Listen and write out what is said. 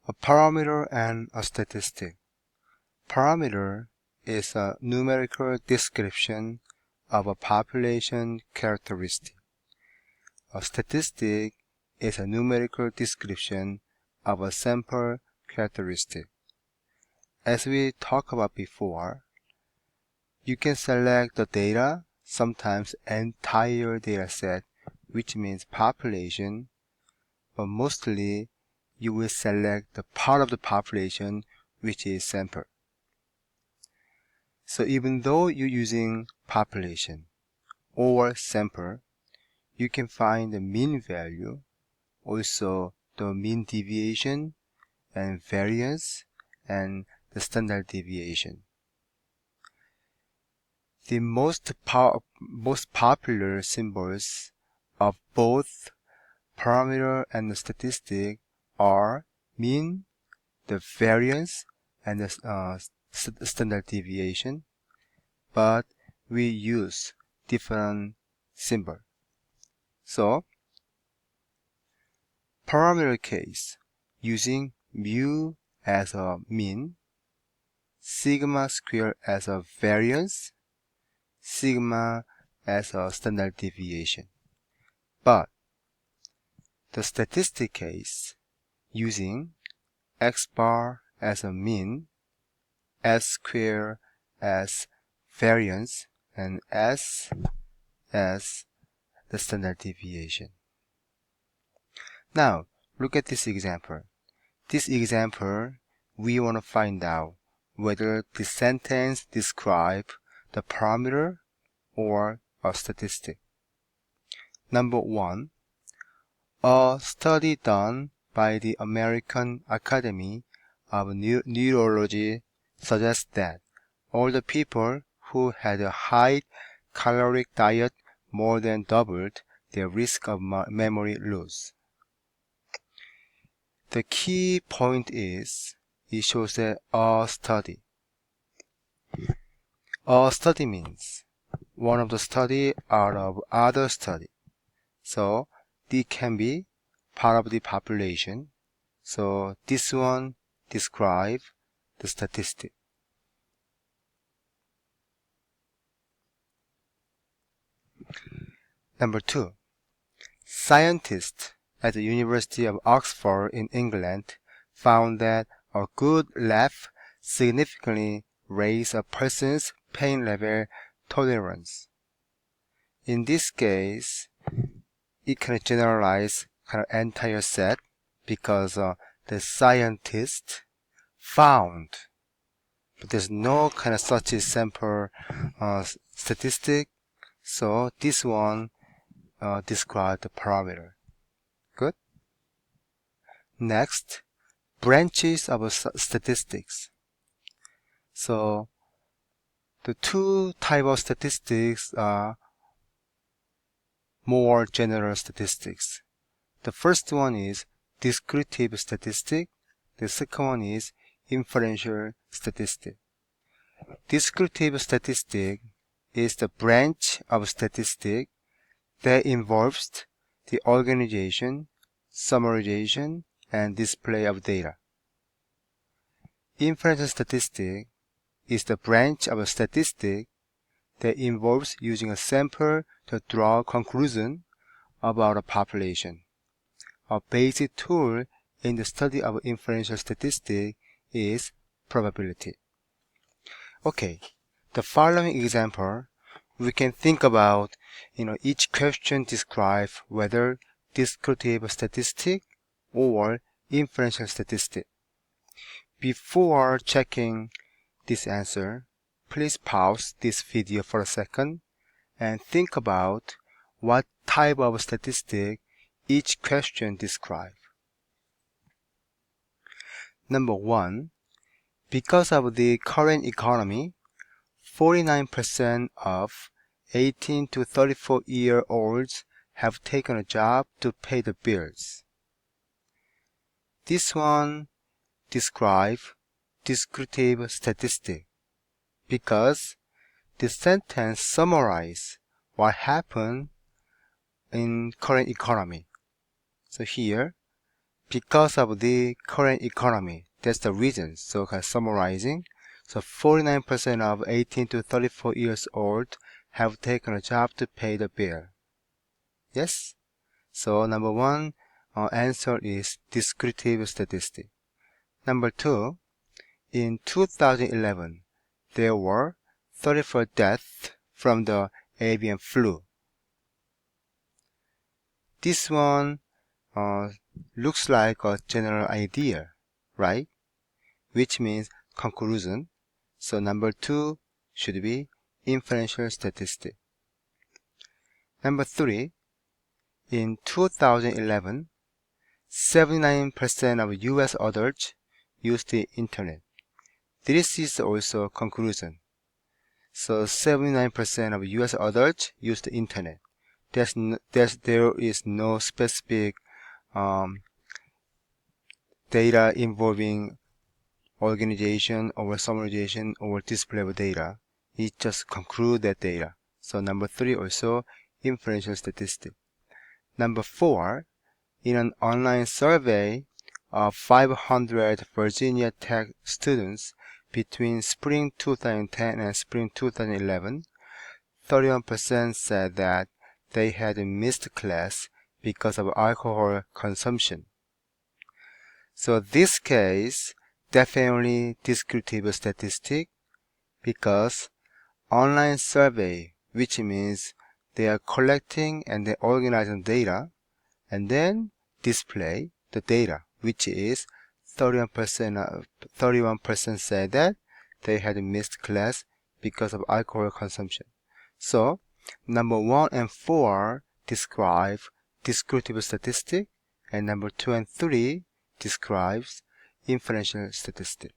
A parameter and a statistic. Parameter is a numerical description of a population characteristic. A statistic is a numerical description of a sample characteristic. As we talked about before, you can select the data, sometimes entire data set, which means population, but mostly you will select the part of the population which is sample. So even though you're using population or sample, you can find the mean value, also the mean deviation and variance and the standard deviation. The most popular symbols of both parameter and the statistic are mean, the variance, and the standard deviation, but we use different symbols. So, parameter case, using mu as a mean, sigma square as a variance, sigma as a standard deviation. But the statistic case, using x bar as a mean, s square as variance, and s as the standard deviation. Now, look at this example. This example, we want to find out whether the sentence describes the parameter or a statistic. Number 1, a study done by the American Academy of Neurology suggests that older people who had a high caloric diet more than doubled their risk of memory loss. The key point is it shows that a study. A study means one of the study out of other study. So it can be part of the population. So this one describes the statistic. Number 2, scientists at the University of Oxford in England found that a good laugh significantly raises a person's pain level tolerance. In this case, it can generalize kind of entire set because the scientist found, but there's no kind of such a sample statistic. So this one describes the parameter. Good. Next, branches of statistics. So the two types of statistics are more general statistics. The first one is descriptive statistic. The second one is inferential statistic. Descriptive statistic is the branch of statistic that involves the organization, summarization, and display of data. Inferential statistic is the branch of a statistic that involves using a sample to draw a conclusion about a population. A basic tool in the study of inferential statistics is probability. Okay, the following example, we can think about, each question describes whether descriptive statistic or inferential statistic. Before checking this answer, please pause this video for a second and think about what type of statistic each question describes. Number 1, because of the current economy, 49% of 18 to 34-year-olds have taken a job to pay the bills. This one describes descriptive statistic because the sentence summarizes what happened in current economy. So here, because of the current economy. That's the reason. So summarizing, so 49% of 18 to 34 years old have taken a job to pay the bill. Yes? So number one answer is descriptive statistic. Number two, in 2011, there were 34 deaths from the avian flu. This one looks like a general idea, right? Which means conclusion. So number two should be inferential statistic. Number three, in 2011, 79% of US adults used the internet. This is also a conclusion. So 79% of US adults use the internet. There is no specific data involving organization or summarization or display of data. It just conclude that data. So number three also inferential statistic. Number four, in an online survey of 500 Virginia Tech students between spring 2010 and spring 2011, 31% said that they had missed class because of alcohol consumption. So this case definitely descriptive statistic because online survey, which means they are collecting and they organizing data and then display the data, which is 31% said that they had missed class because of alcohol consumption. So number 1 and 4 describe descriptive statistic, and number 2 and 3 describes inferential statistic.